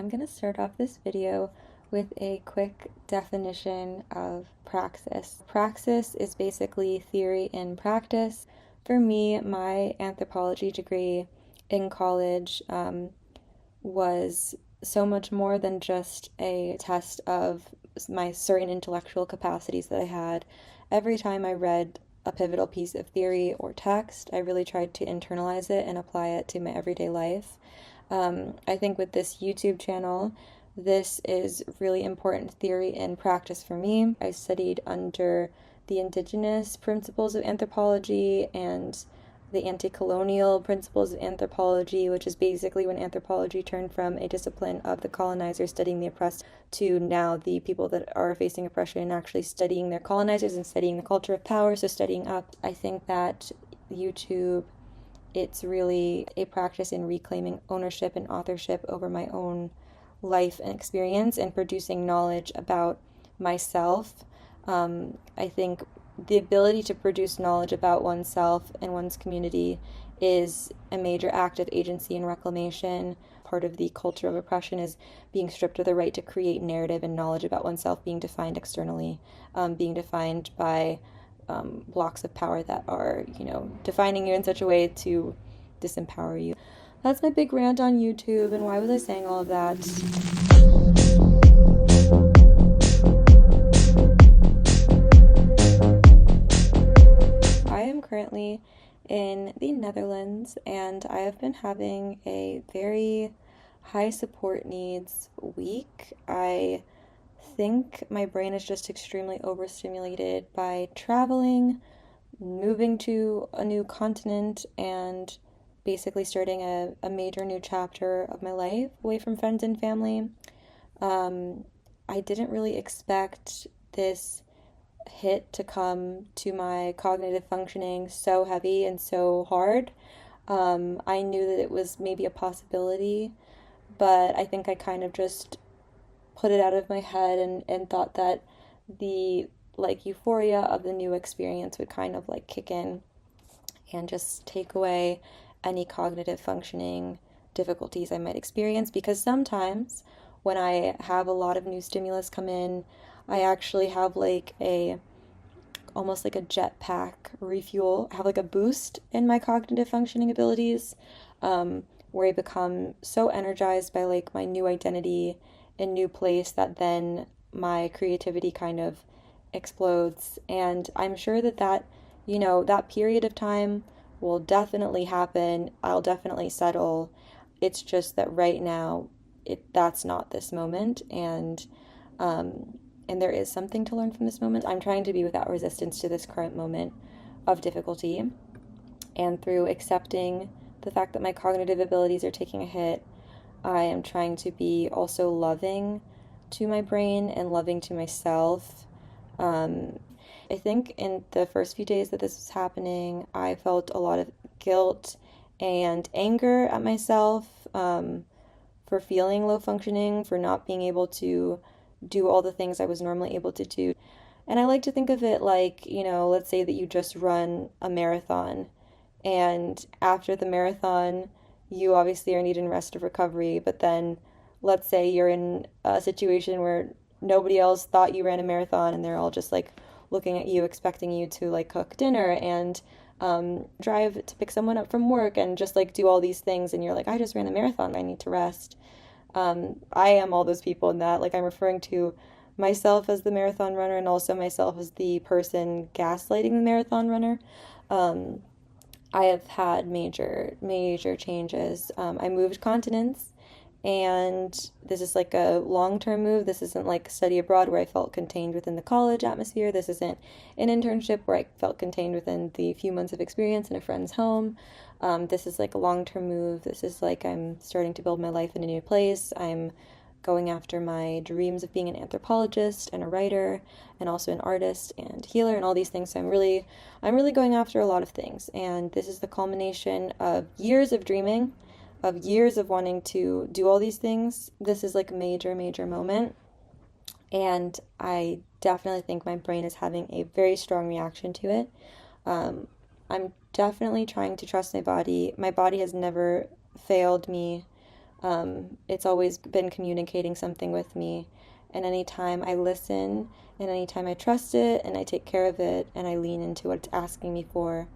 I'm going to start off this video with a quick definition of praxis. Praxis is basically theory in practice. For me, my anthropology degree in college was so much more than just a test of my certain intellectual capacities that I had. Every time I read a pivotal piece of theory or text, I really tried to internalize it and apply it to my everyday life. I think with this YouTube channel, this is really important theory in practice for me. I studied under the indigenous principles of anthropology and the anti-colonial principles of anthropology, which is basically when anthropology turned from a discipline of the colonizers studying the oppressed to now the people that are facing oppression and actually studying their colonizers and studying the culture of power, so studying up. I think that YouTube, it's really a practice in reclaiming ownership and authorship over my own life and experience and producing knowledge about myself. I think the ability to produce knowledge about oneself and one's community is a major act of agency and reclamation. Part of the culture of oppression is being stripped of the right to create narrative and knowledge about oneself, being defined externally, being defined by blocks of power that are, defining you in such a way to disempower you. That's my big rant on YouTube, and why was I saying all of that? I am currently in the Netherlands, and I have been having a very high support needs week. I think my brain is just extremely overstimulated by traveling, moving to a new continent, and basically starting a major new chapter of my life away from friends and family. I didn't really expect this hit to come to my cognitive functioning so heavy and so hard. I knew that it was maybe a possibility, but I think I kind of just put it out of my head and thought that the euphoria of the new experience would kind of kick in and just take away any cognitive functioning difficulties I might experience, because sometimes when I have a lot of new stimulus come in, I actually have almost like a jetpack refuel, have a boost in my cognitive functioning abilities, where I become so energized by my new identity and new place that then my creativity kind of explodes. And I'm sure that period of time will definitely happen. I'll definitely settle. It's just that right now, that's not this moment, and there is something to learn from this moment. I'm trying to be without resistance to this current moment of difficulty, and through accepting the fact that my cognitive abilities are taking a hit, I am trying to be also loving to my brain and loving to myself. I think in the first few days that this was happening, I felt a lot of guilt and anger at myself for feeling low functioning, for not being able to do all the things I was normally able to do. And I like to think of it let's say that you just run a marathon, and after the marathon, you obviously are needing rest of recovery, but then let's say you're in a situation where nobody else thought you ran a marathon, and they're all just looking at you, expecting you to cook dinner and drive to pick someone up from work and just do all these things, and you're I just ran a marathon, I need to rest. I am all those people in that. I'm referring to myself as the marathon runner and also myself as the person gaslighting the marathon runner. I have had major changes. I moved continents, and this is a long-term move. This isn't study abroad where I felt contained within the college atmosphere. This isn't an internship where I felt contained within the few months of experience in a friend's home. This is a long-term move. This is I'm starting to build my life in a new place. I'm going after my dreams of being an anthropologist and a writer and also an artist and healer and all these things. So I'm really going after a lot of things. And this is the culmination of years of dreaming, of years of wanting to do all these things. This is a major moment. And I definitely think my brain is having a very strong reaction to it. I'm definitely trying to trust my body. My body has never failed me It's always been communicating something with me. And anytime I listen, and anytime I trust it, and I take care of it, and I lean into what it's asking me for,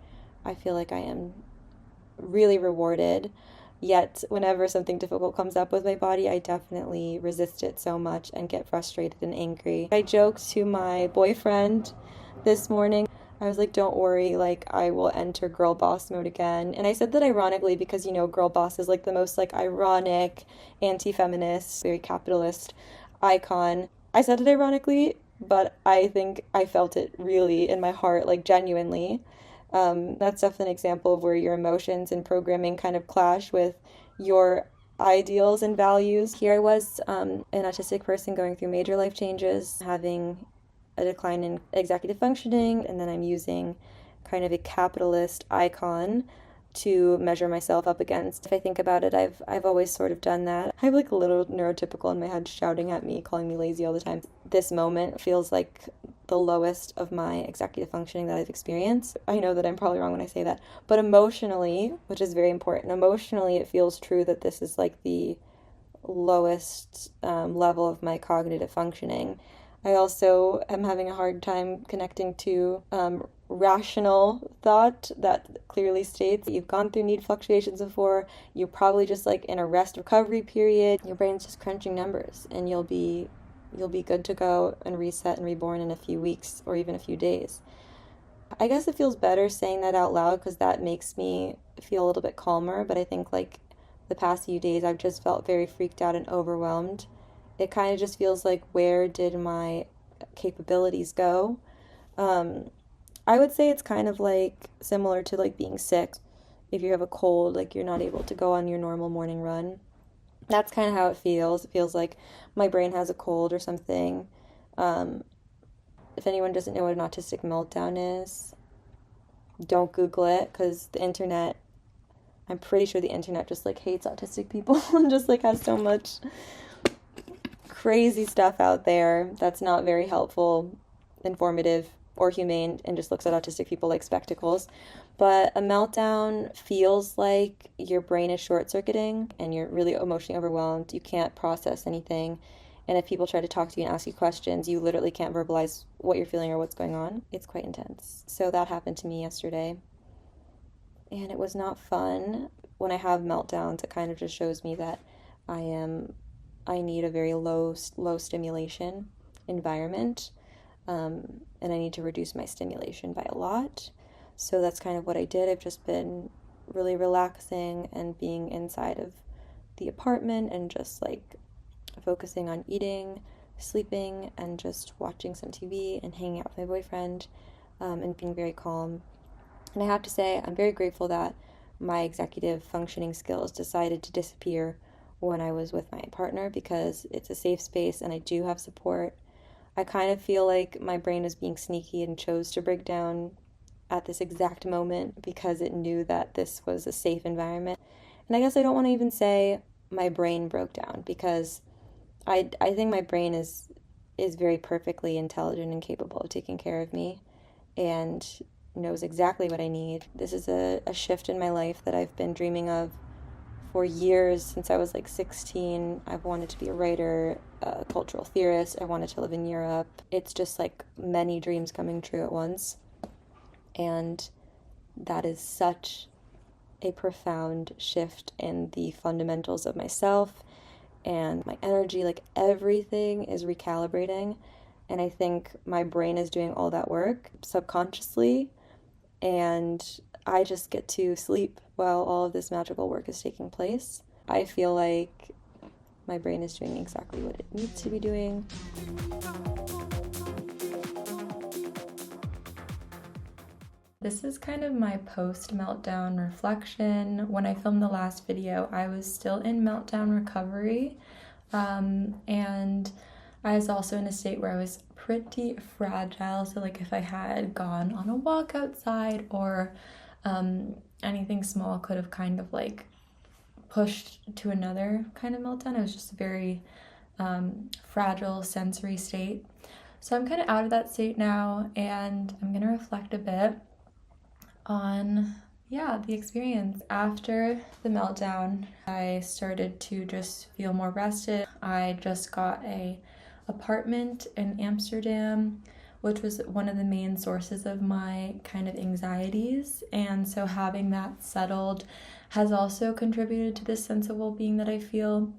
I feel like I am really rewarded. Yet, whenever something difficult comes up with my body, I definitely resist it so much and get frustrated and angry. I joked to my boyfriend this morning. I was like, don't worry, like, I will enter girl boss mode again. And I said that ironically because, girl boss is like the most like ironic, anti-feminist, very capitalist icon. I said it ironically, but I think I felt it really in my heart, like genuinely. That's definitely an example of where your emotions and programming kind of clash with your ideals and values. Here I was, an autistic person going through major life changes, having a decline in executive functioning, and then I'm using kind of a capitalist icon to measure myself up against. If I think about it, I've always sort of done that. I have like a little neurotypical in my head shouting at me, calling me lazy all the time. This moment feels like the lowest of my executive functioning that I've experienced. I know that I'm probably wrong when I say that, but emotionally, which is very important, emotionally it feels true that this is like the lowest level of my cognitive functioning. I also am having a hard time connecting to rational thought that clearly states that you've gone through need fluctuations before. You're probably just like in a rest recovery period. Your brain's just crunching numbers, and you'll be good to go and reset and reborn in a few weeks or even a few days. I guess it feels better saying that out loud because that makes me feel a little bit calmer, but I think like the past few days I've just felt very freaked out and overwhelmed. It kind of just feels like, where did my capabilities go? I would say it's kind of like similar to like being sick. If you have a cold, like you're not able to go on your normal morning run. That's kind of how it feels. It feels like my brain has a cold or something. Um, if anyone doesn't know what an autistic meltdown is, don't Google it because I'm pretty sure the internet just like hates autistic people and just like has so much crazy stuff out there that's not very helpful, informative, or humane, and just looks at autistic people like spectacles. But a meltdown feels like your brain is short circuiting and you're really emotionally overwhelmed. You can't process anything. And if people try to talk to you and ask you questions, you literally can't verbalize what you're feeling or what's going on. It's quite intense. So that happened to me yesterday. And it was not fun. When I have meltdowns, it kind of just shows me that I need a very low stimulation environment, and I need to reduce my stimulation by a lot. So that's kind of what I did. I've just been really relaxing and being inside of the apartment and just like focusing on eating, sleeping, and just watching some TV and hanging out with my boyfriend, and being very calm. And I have to say, I'm very grateful that my executive functioning skills decided to disappear when I was with my partner because it's a safe space and I do have support. I kind of feel like my brain was being sneaky and chose to break down at this exact moment because it knew that this was a safe environment. And I guess I don't want to even say my brain broke down because I think my brain is very perfectly intelligent and capable of taking care of me and knows exactly what I need. This is a shift in my life that I've been dreaming of for years. Since I was like 16. I've wanted to be a writer, a cultural theorist. I wanted to live in Europe. It's just like many dreams coming true at once. And that is such a profound shift in the fundamentals of myself and my energy. Like everything is recalibrating. And I think my brain is doing all that work subconsciously. And I just get to sleep while all of this magical work is taking place. I feel like my brain is doing exactly what it needs to be doing. This is kind of my post-meltdown reflection. When I filmed the last video, I was still in meltdown recovery, and I was also in a state where I was pretty fragile. So like if I had gone on a walk outside or anything small could have kind of like pushed to another kind of meltdown. It was just a very fragile sensory state. So I'm kind of out of that state now, and I'm going to reflect a bit on Yeah, the experience after the meltdown, I started to just feel more rested. I just got a apartment in Amsterdam, which was one of the main sources of my kind of anxieties. And so having that settled has also contributed to this sense of well-being that I feel.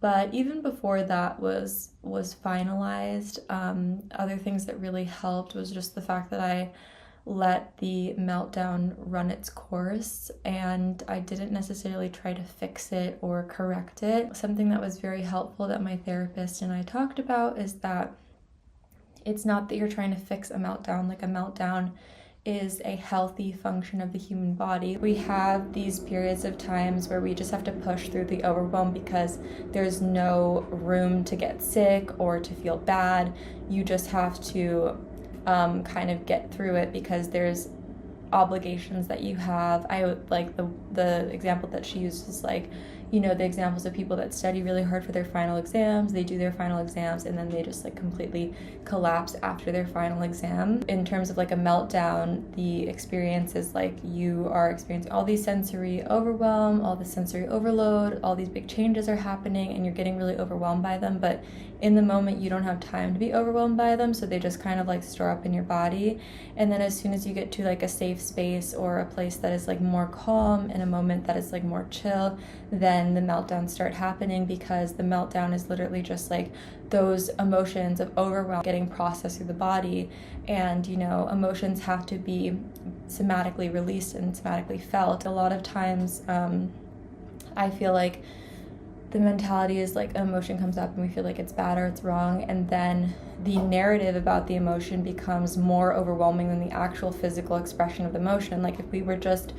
But even before that was finalized, other things that really helped was just the fact that I let the meltdown run its course and I didn't necessarily try to fix it or correct it. Something that was very helpful that my therapist and I talked about is that it's not that you're trying to fix a meltdown. Like, a meltdown is a healthy function of the human body. We have these periods of times where we just have to push through the overwhelm because there's no room to get sick or to feel bad. You just have to kind of get through it because there's obligations that you have. I would like the example that she used was like, you know, the examples of people that study really hard for their final exams, they do their final exams and then they just like completely collapse after their final exam. In terms of like a meltdown, the experience is like you are experiencing all these sensory overwhelm, all the sensory overload, all these big changes are happening and you're getting really overwhelmed by them, but in the moment you don't have time to be overwhelmed by them, so they just kind of like store up in your body. And then as soon as you get to like a safe space or a place that is like more calm and a moment that is like more chill, then the meltdowns start happening, because the meltdown is literally just like those emotions of overwhelm getting processed through the body. And you know, emotions have to be somatically released and somatically felt. A lot of times I feel like the mentality is like an emotion comes up and we feel like it's bad or it's wrong, and then the narrative about the emotion becomes more overwhelming than the actual physical expression of the emotion. Like, if we were just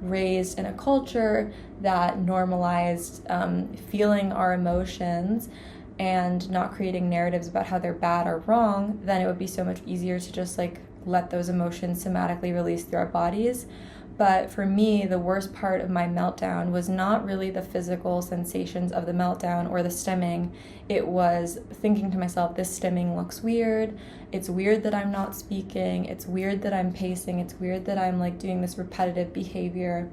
raised in a culture that normalized feeling our emotions and not creating narratives about how they're bad or wrong, then it would be so much easier to just like let those emotions somatically release through our bodies. But for me, the worst part of my meltdown was not really the physical sensations of the meltdown or the stimming. It was thinking to myself, this stimming looks weird. It's weird that I'm not speaking. It's weird that I'm pacing. It's weird that I'm like doing this repetitive behavior.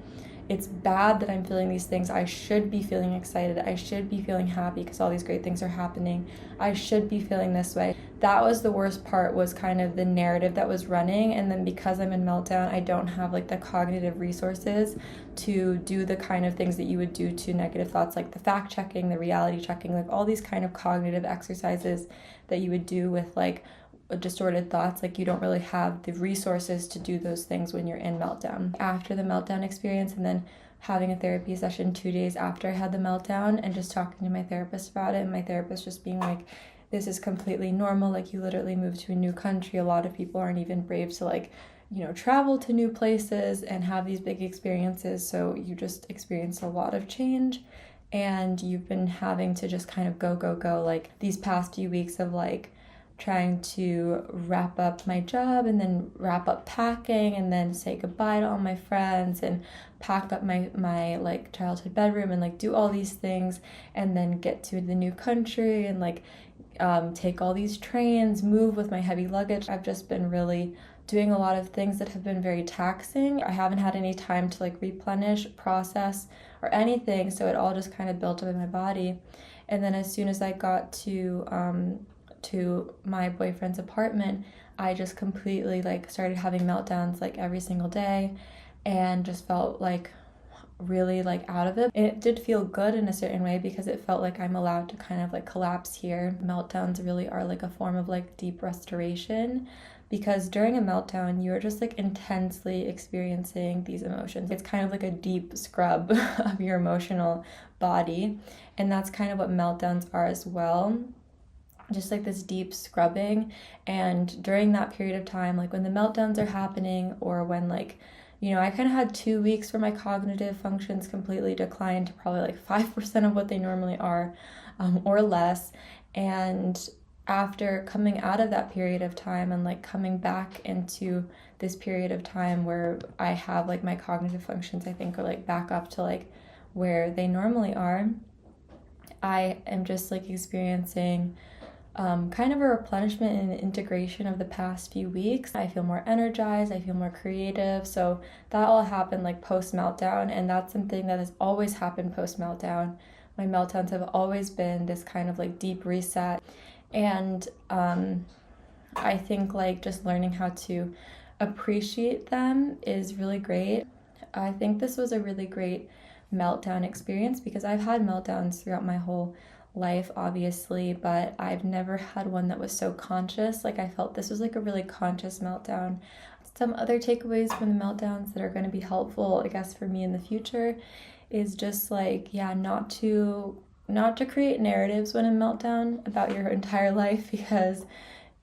It's bad that I'm feeling these things. I should be feeling excited. I should be feeling happy because all these great things are happening. I should be feeling this way. That was the worst part, was kind of the narrative that was running. And then because I'm in meltdown, I don't have like the cognitive resources to do the kind of things that you would do to negative thoughts, like the fact checking, the reality checking, like all these kind of cognitive exercises that you would do with like distorted thoughts. Like, you don't really have the resources to do those things when you're in meltdown. After the meltdown experience, and then having a therapy session 2 days after I had the meltdown and just talking to my therapist about it, and my therapist just being like, this is completely normal. Like, you literally moved to a new country. A lot of people aren't even brave to like, you know, travel to new places and have these big experiences. So you just experienced a lot of change and you've been having to just kind of go. Like, these past few weeks of like trying to wrap up my job and then wrap up packing and then say goodbye to all my friends and pack up my like childhood bedroom and like do all these things and then get to the new country and like take all these trains, move with my heavy luggage. I've just been really doing a lot of things that have been very taxing. I haven't had any time to like replenish, process, or anything, so it all just kind of built up in my body. And then as soon as I got to my boyfriend's apartment, I just completely like started having meltdowns like every single day and just felt like really like out of it. And it did feel good in a certain way because it felt like I'm allowed to kind of like collapse here. Meltdowns really are like a form of like deep restoration, because during a meltdown you're just like intensely experiencing these emotions. It's kind of like a deep scrub of your emotional body, and that's kind of what meltdowns are as well, just like this deep scrubbing. And during that period of time, like when the meltdowns are happening, or when like, you know, I kind of had 2 weeks where my cognitive functions completely declined to probably like 5% of what they normally are, or less. And after coming out of that period of time and like coming back into this period of time where I have like my cognitive functions, I think, are like back up to like where they normally are, I am just like experiencing kind of a replenishment and integration of the past few weeks. I feel more energized, I feel more creative. So that all happened like post-meltdown, and that's something that has always happened post-meltdown. My meltdowns have always been this kind of like deep reset. And I think like just learning how to appreciate them is really great. I think this was a really great meltdown experience because I've had meltdowns throughout my whole life, obviously, but I've never had one that was so conscious. Like, I felt this was like a really conscious meltdown. Some other takeaways from the meltdowns that are going to be helpful, I guess, for me in the future is just like, yeah, not to create narratives when in meltdown about your entire life, because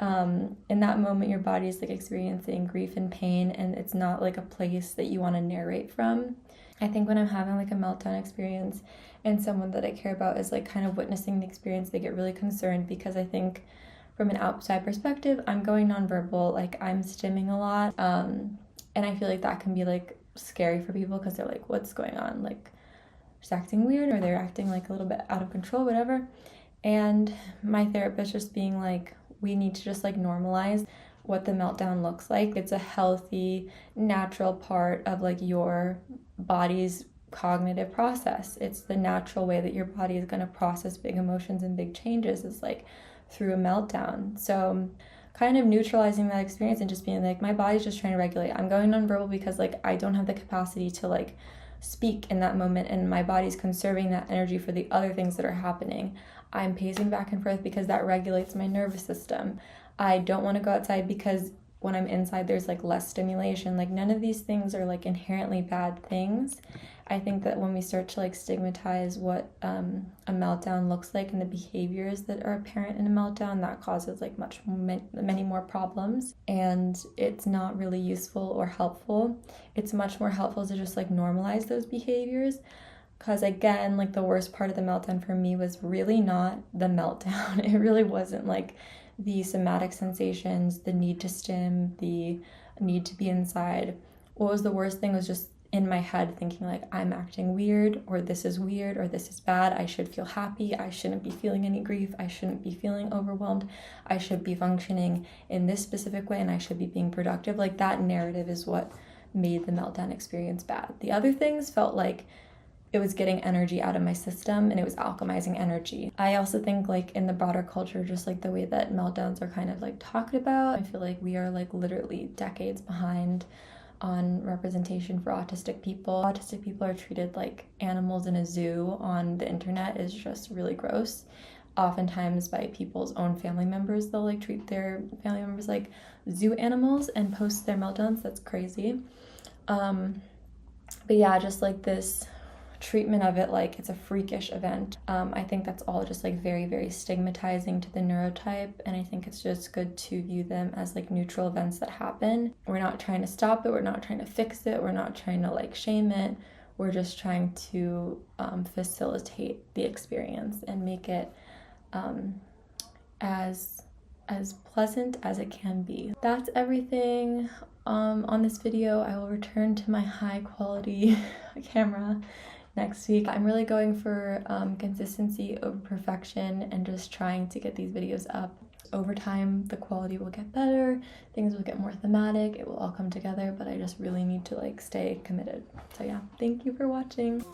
in that moment your body is like experiencing grief and pain, and it's not like a place that you want to narrate from. I think when I'm having like a meltdown experience and someone that I care about is like kind of witnessing the experience, they get really concerned, because I think from an outside perspective, I'm going nonverbal, like I'm stimming a lot, and I feel like that can be like scary for people because they're like, what's going on? Like, she's acting weird, or they're acting like a little bit out of control, whatever. And my therapist just being like, we need to just like normalize what the meltdown looks like. It's a healthy, natural part of like your body's cognitive process. It's the natural way that your body is going to process big emotions and big changes, is like through a meltdown. So kind of neutralizing that experience and just being like, my body's just trying to regulate. I'm going nonverbal because like I don't have the capacity to like speak in that moment, and my body's conserving that energy for the other things that are happening. I'm pacing back and forth because that regulates my nervous system. I don't want to go outside because when I'm inside there's like less stimulation. Like, none of these things are like inherently bad things. I think that when we start to like stigmatize what a meltdown looks like and the behaviors that are apparent in a meltdown, that causes like many more problems, and it's not really useful or helpful. It's much more helpful to just like normalize those behaviors. Because again, like the worst part of the meltdown for me was really not the meltdown. It really wasn't like the somatic sensations, the need to stim, the need to be inside. What was the worst thing was just in my head thinking like, I'm acting weird, or this is weird, or this is bad. I should feel happy. I shouldn't be feeling any grief. I shouldn't be feeling overwhelmed. I should be functioning in this specific way, and I should be being productive. Like, that narrative is what made the meltdown experience bad. The other things felt like it was getting energy out of my system, and it was alchemizing energy. I also think like in the broader culture, just like the way that meltdowns are kind of like talked about, I feel like we are like literally decades behind on representation for autistic people. Autistic people are treated like animals in a zoo on the internet is just really gross. Oftentimes by people's own family members, they'll like treat their family members like zoo animals and post their meltdowns. That's crazy. But yeah, just like this treatment of it like it's a freakish event. I think that's all just like very, very stigmatizing to the neurotype, and I think it's just good to view them as like neutral events that happen. We're not trying to stop it, we're not trying to fix it, we're not trying to like shame it, we're just trying to facilitate the experience and make it as pleasant as it can be. That's everything on this video. I will return to my high quality camera next week. I'm really going for consistency over perfection and just trying to get these videos up. Over time, the quality will get better, things will get more thematic, it will all come together, but I just really need to like stay committed. So yeah, thank you for watching.